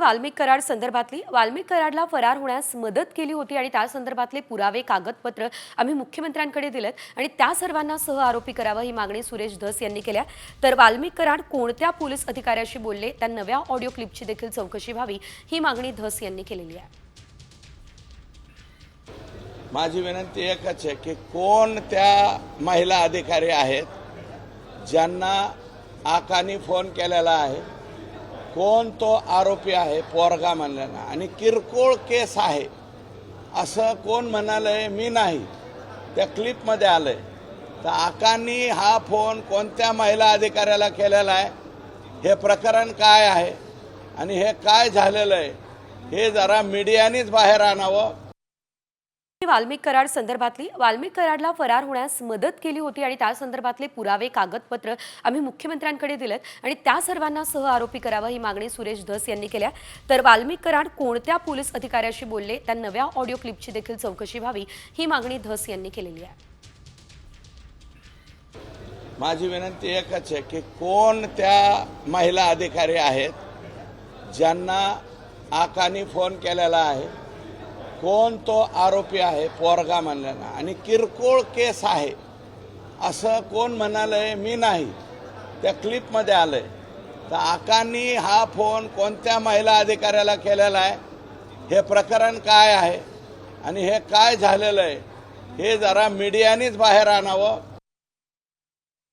वाल्मिक कराड संदर्भातली वाल्मिक कराडला फरार होण्यास मदत केली होती आणि त्या संदर्भातले पुरावे कागदपत्र आम्ही मुख्यमंत्र्यांकडे दिलेत आणि त्या सर्वांना सह आरोपी करावं ही मागणी सुरेश धस यांनी केल्या। तर वाल्मिक कराड कोणत्या पोलीस अधिकाऱ्याशी बोलले त्या नव्या ऑडिओ क्लिपची देखील चौकशी व्हावी ही मागणी धस यांनी केलेली आहे। माझी विनंती एकच आहे की कोण त्या महिला अधिकारी आहेत ज्यांना आकानी फोन केलेला आहे, कोण तो आरोपी आहे पोरगा म्हणलेला आणि किरकोळ केस आहे असं कोण म्हणालंय, मी नाही, त्या क्लिपमध्ये आलंय। तर आकानी हा फोन कोणत्या महिला अधिकाऱ्याला केलेला आहे, हे प्रकरण काय आहे आणि हे काय झालेलं आहे हे जरा मीडियानेच बाहेर आणावं। वाल्मिक कराड संदर्भातली वाल्मिक कराडला फरार होण्यास मदत केली होती आणि त्या संदर्भातले पुरावे कागदपत्र आम्ही मुख्यमंत्र्यांकडे दिलेत आणि त्या सर्वांना सह आरोपी करावं ही मागणी सुरेश धस यांनी केल्या। तर वाल्मिक कराड कोणत्या पोलीस अधिकाऱ्याशी बोलले त्या नव्या ऑडिओ क्लिपची देखील चौकशी व्हावी ही मागणी धस यांनी केलेली आहे। माझी विनंती एकच आहे की कोण त्या महिला अधिकारी आहेत ज्यांना आकानी फोन केलेला आहे, कोण तो आरोपी आहे पोरगा म्हणलेला आणि किरकोळ केस आहे असं कोण म्हणालंय, मी नाही, त्या क्लिपमध्ये आलंय। तर आकानी हा फोन कोणत्या महिला अधिकाऱ्याला केलेला आहे, हे प्रकरण काय आहे आणि हे काय झालेलं आहे हे जरा मीडियानेच बाहेर आणावं।